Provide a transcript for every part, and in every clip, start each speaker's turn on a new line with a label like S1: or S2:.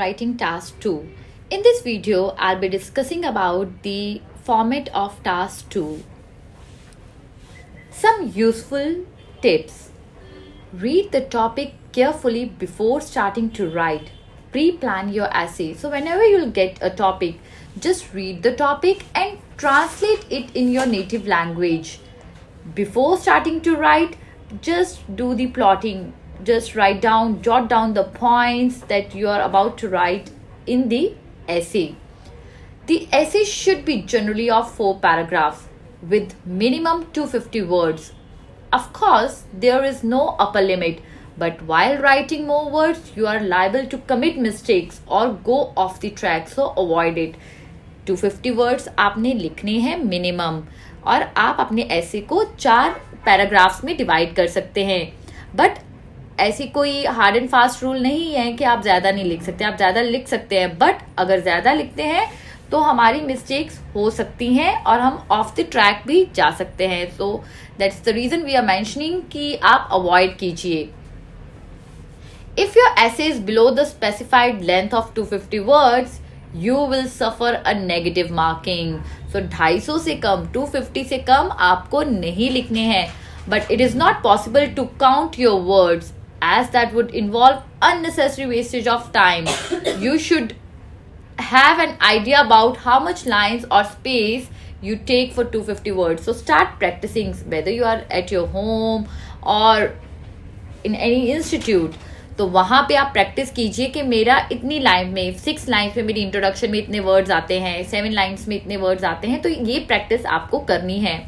S1: Writing Task 2. In this video, I'll be discussing about the format of Task 2. Some useful tips. Read the topic carefully before starting to write. Pre-plan your essay. So whenever you'll get a topic, just read the topic and translate it in your native language. Before starting to write, just do the plotting. Just jot down the points that you are about to write in the essay. The essay should be generally of 4 paragraphs with minimum 250 words. Of course, there is no upper limit, but while writing more words, you are liable to commit mistakes or go off the track, so avoid it. 250 words आपने लिखने हैं minimum, और आप अपने ऐसे को 4 paragraphs में divide कर सकते हैं. बट ऐसी कोई हार्ड एंड फास्ट रूल नहीं है कि आप ज़्यादा नहीं लिख सकते. आप ज़्यादा लिख सकते हैं, बट अगर ज़्यादा लिखते हैं तो हमारी मिस्टेक्स हो सकती हैं और हम ऑफ द ट्रैक भी जा सकते हैं. So that's the reason we are mentioning कि आप अवॉइड कीजिए. If your essay is below the specified length of 250 words, you will suffer a negative marking. So 250 से कम, 250 से कम आपको नहीं लिखने हैं. But it is not possible to count your words, as that would involve unnecessary wastage of time. You should have an idea about how much lines or space you take for 250 words. So start practicing, whether you are at your home or in any institute. तो वहाँ पे आप practice कीजिए कि मेरा इतनी line में 6 lines में मेरी इंट्रोडक्शन में इतने वर्ड्स आते हैं, 7 लाइन्स में इतने वर्ड्स आते हैं. तो ये प्रैक्टिस आपको करनी है.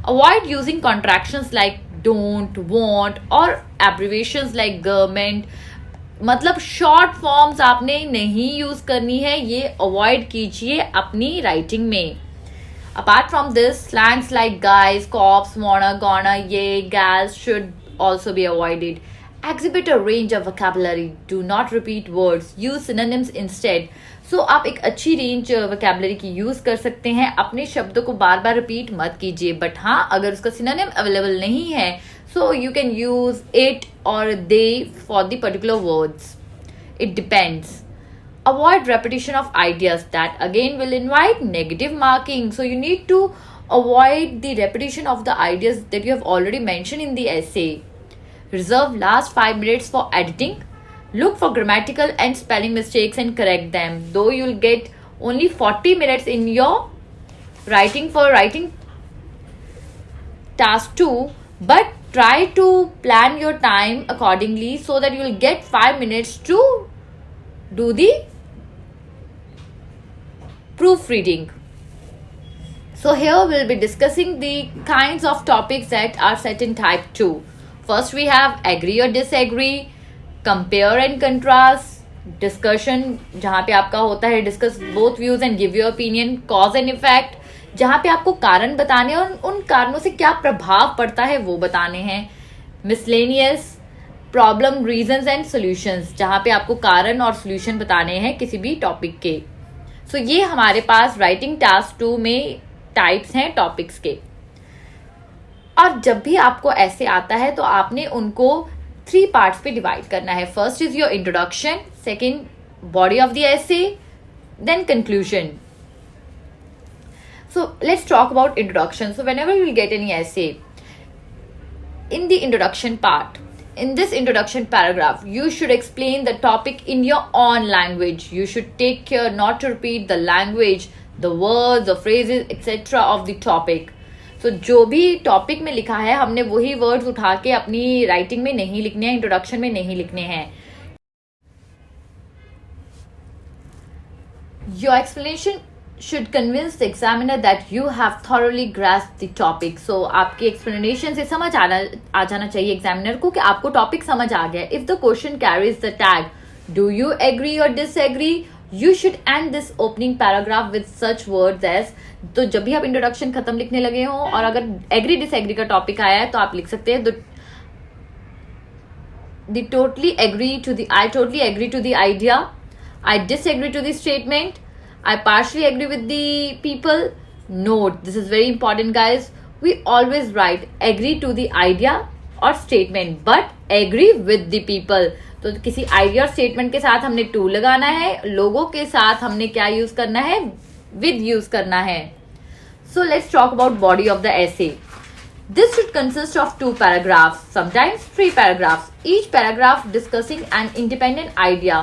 S1: Avoid using contractions like don't, want और एब्रिवेशंस लाइक गवर्नमेंट. मतलब शॉर्ट फॉर्म्स आपने नहीं यूज करनी है, ये अवॉइड कीजिए अपनी राइटिंग में. Apart from this, slangs like guys, cops, wanna, gonna, yeah, gas should also be avoided. Exhibit a range of vocabulary. Do not repeat words. Use synonyms instead. So आप एक अच्छी range vocabulary की use कर सकते हैं. अपने शब्दों को बार बार रिपीट मत कीजिए. बट हाँ, अगर उसका synonym अवेलेबल नहीं है, so you can use it or they for the particular words. It depends. Avoid repetition of ideas. That again will invite negative marking. So you need to avoid the repetition of the ideas that you have already mentioned in the essay. Reserve last 5 minutes for editing. Look for grammatical and spelling mistakes and correct them. Though you'll get only 40 minutes in your writing task 2, but try to plan your time accordingly so that you'll get 5 minutes to do the proofreading. So here we'll be discussing the kinds of topics that are set in type 2. First we have agree or disagree, compare and contrast, discussion जहाँ पे आपका होता है discuss both views and give your opinion, cause and effect जहाँ पे आपको कारण बताने और उन कारणों से क्या प्रभाव पड़ता है वो बताने हैं. miscellaneous, problem, reasons and solutions जहाँ पे आपको कारण और solution बताने हैं किसी भी टॉपिक के. So ये हमारे पास राइटिंग टास्क 2 में टाइप्स हैं टॉपिक्स के. और जब भी आपको ऐसे आता है तो आपने उनको 3 पार्ट्स पे डिवाइड करना है. First is your introduction, second body of the essay, then conclusion. So let's talk about introduction. So whenever you will get any essay, in the introduction part, in this introduction paragraph, you should explain the topic in your own language. You should take care not to repeat the language, the words, the phrases, etc. of the topic. तो जो भी topic में लिखा है हमने वही words उठा के अपनी राइटिंग में नहीं लिखने हैं, इंट्रोडक्शन में नहीं लिखने हैं. Your explanation should convince the examiner that you have thoroughly grasped the topic. So आपकी एक्सप्लेनेशन से समझ आ जाना चाहिए एग्जामिनर को कि आपको टॉपिक समझ आ गया. If the question carries the tag do you agree और disagree, you should end this opening paragraph with such words as. तो जब भी आप इंट्रोडक्शन खत्म लिखने लगे हो और अगर एग्री डिसएग्री का टॉपिक आया है तो आप लिख सकते हैं I totally agree to the idea, I disagree to the statement, I partially agree with the people. Note, this is very important guys, we always write agree to the idea or statement but agree with the people. तो किसी idea और statement के साथ हमने to लगाना है, लोगों के साथ हमने क्या यूज करना है, विद यूज करना है. So let's talk about body of the essay. This should consist of 2 paragraphs, sometimes 3 paragraphs, each paragraph discussing an independent idea.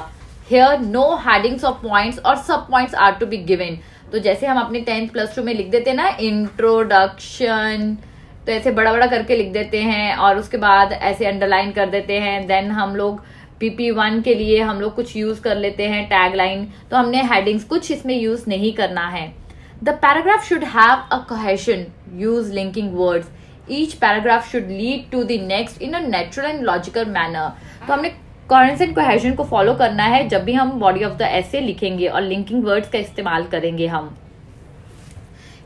S1: Here no headings of points or sub points are to be given. तो जैसे हम अपने 10th plus 2 में लिख देते हैं ना introduction, तो ऐसे बड़ा बड़ा करके लिख देते हैं और उसके बाद ऐसे अंडरलाइन कर देते हैं. देन हम लोग PP1 के लिए हम लोग कुछ यूज कर लेते हैं टैग लाइन, तो हमने हेडिंग्स कुछ इसमें यूज नहीं करना है. The paragraph should have a cohesion. Use linking words. Each paragraph should lead to the next in a natural and logical manner. तो हमने coherence and cohesion को follow करना है जब भी हम body of the essay लिखेंगे और linking words का इस्तेमाल करेंगे हम.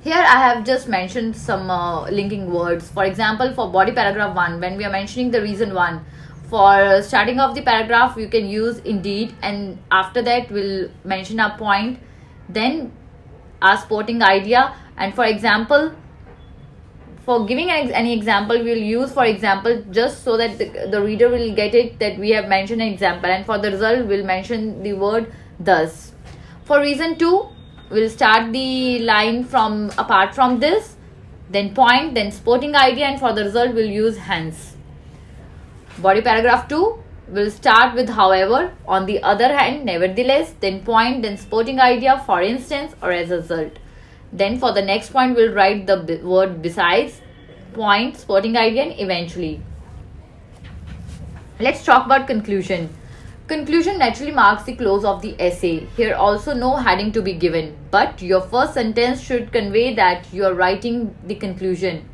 S1: Here I have just mentioned some linking words. For example, for body paragraph 1, when we are mentioning the reason 1, for starting of the paragraph you can use indeed, and after that we'll mention a point, then our sporting idea, and for example, for giving any example we'll use for example just so that the reader will get it that we have mentioned an example, and for the result we'll mention the word thus. For reason 2 we'll start the line from apart from this, then point, then sporting idea, and for the result we'll use hence. Body paragraph 2 will start with however, on the other hand, nevertheless, then point, then sporting idea, for instance, or as a result. Then for the next point we'll write the word besides, point, sporting idea, and eventually. Let's talk about conclusion. Conclusion naturally marks the close of the essay. Here also no heading to be given, but your first sentence should convey that you are writing the conclusion.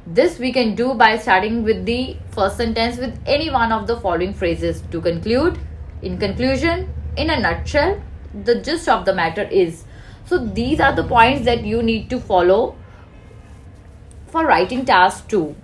S1: This we can do by starting with the first sentence with any one of the following phrases. To conclude, in conclusion, in a nutshell, the gist of the matter is. So these are the points that you need to follow for writing task 2.